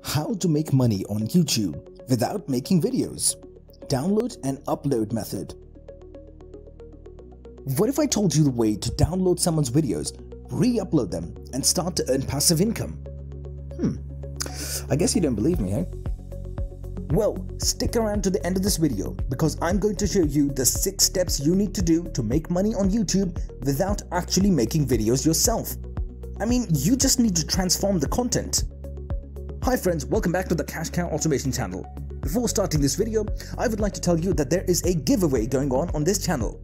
How to make money on YouTube without making videos. Download and upload method. What if I told you the way to download someone's videos, re-upload them, and start to earn passive income? I guess you don't believe me, eh? Well, stick around to the end of this video because I'm going to show you the 6 steps you need to do to make money on YouTube without actually making videos yourself. I mean, you just need to transform the content. Hi friends, welcome back to the Cash Cow Automation channel. Before starting this video, I would like to tell you that there is a giveaway going on this channel.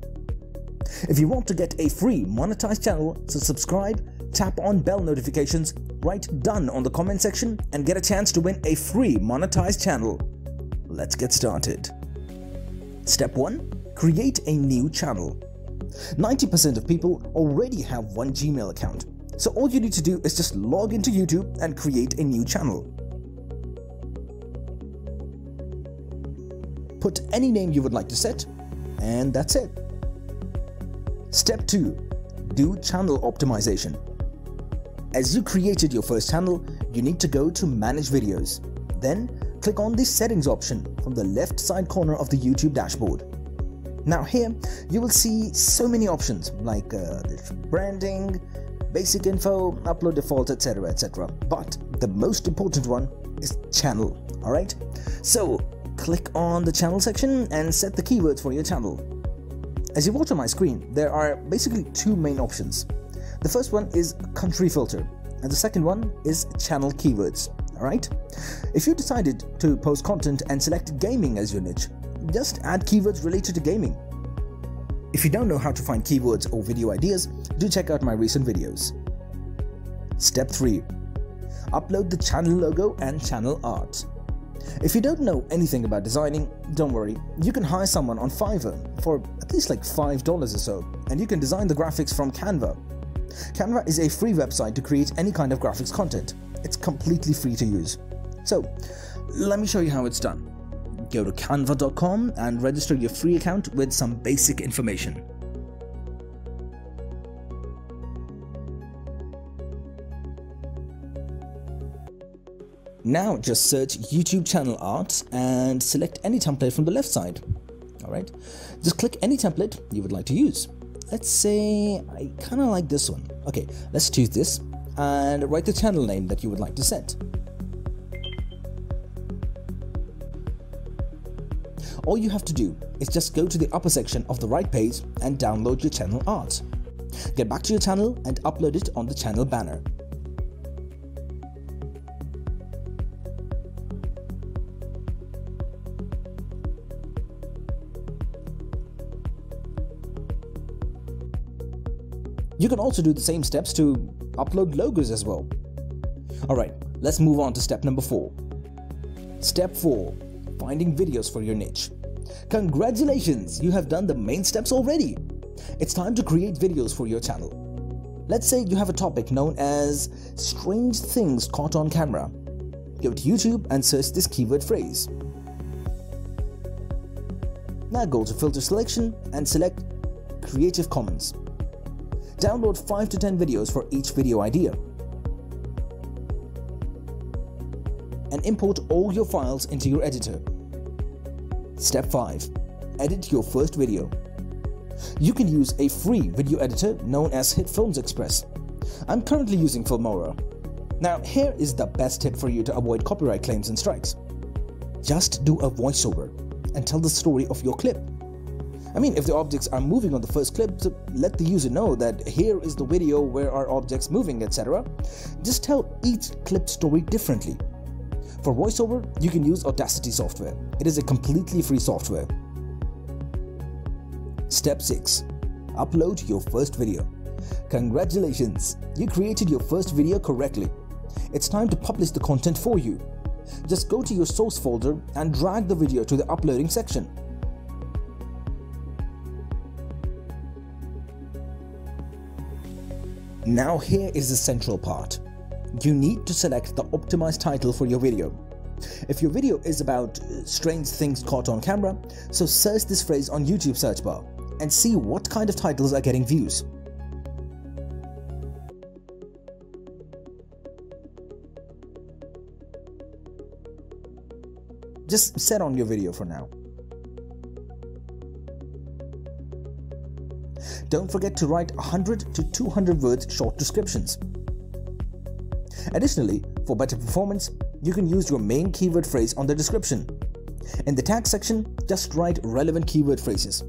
If you want to get a free monetized channel, so subscribe, tap on bell notifications, write done on the comment section and get a chance to win a free monetized channel. Let's get started. Step 1. Create a new channel. 90% of people already have one Gmail account, so all you need to do is just log into YouTube and create a new channel. Put any name you would like to set, and that's it. Step 2. Do channel optimization. As you created your first channel, you need to go to Manage Videos. Then click on the Settings option from the left side corner of the YouTube dashboard. Now here, you will see so many options like branding, basic info, upload default, etc, etc. But the most important one is channel, alright? So click on the channel section and set the keywords for your channel. As you watch on my screen, there are basically 2 main options. The first one is country filter and the second one is channel keywords, alright? If you decided to post content and select gaming as your niche, just add keywords related to gaming. If you don't know how to find keywords or video ideas, do check out my recent videos. Step 3. Upload the channel logo and channel art. If you don't know anything about designing, don't worry, you can hire someone on Fiverr for at least like $5 or so, and you can design the graphics from Canva. Canva is a free website to create any kind of graphics content. It's completely free to use. So, let me show you how it's done. Go to canva.com and register your free account with some basic information. Now just search YouTube channel art and select any template from the left side. Alright, just click any template you would like to use. Let's say I kind of like this one. Okay, let's choose this and write the channel name that you would like to set. All you have to do is just go to the upper section of the right page and download your channel art. Get back to your channel and upload it on the channel banner. You can also do the same steps to upload logos as well. Alright, let's move on to step number 4. Step 4. Finding videos for your niche. Congratulations! You have done the main steps already. It's time to create videos for your channel. Let's say you have a topic known as strange things caught on camera. Go to YouTube and search this keyword phrase. Now go to filter selection and select Creative Commons. Download 5 to 10 videos for each video idea. And import all your files into your editor. Step 5. Edit your first video. You can use a free video editor known as Hit Films Express. I'm currently using Filmora. Now here is the best tip for you to avoid copyright claims and strikes. Just do a voiceover and tell the story of your clip. I mean, if the objects are moving on the first clip, so let the user know that here is the video where our objects moving, etc. Just tell each clip story differently. For voiceover, you can use Audacity software. It is a completely free software. Step 6. Upload your first video. Congratulations! You created your first video correctly. It's time to publish the content for you. Just go to your source folder and drag the video to the uploading section. Now here is the central part. You need to select the optimized title for your video. If your video is about strange things caught on camera, so search this phrase on YouTube search bar and see what kind of titles are getting views. just set on your video for now. Don't forget to write 100 to 200 words short descriptions. Additionally, for better performance, you can use your main keyword phrase on the description. In the tag section, just write relevant keyword phrases.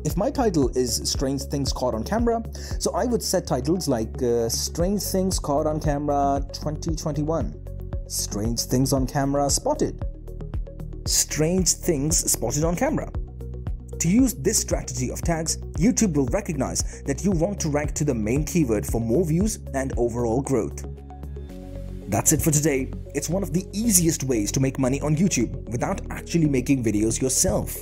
If my title is Strange Things Caught on Camera, so I would set titles like Strange Things Caught on Camera 2021, Strange Things on Camera Spotted, Strange Things Spotted on Camera. To use this strategy of tags, YouTube will recognize that you want to rank to the main keyword for more views and overall growth. That's it for today. It's one of the easiest ways to make money on YouTube without actually making videos yourself.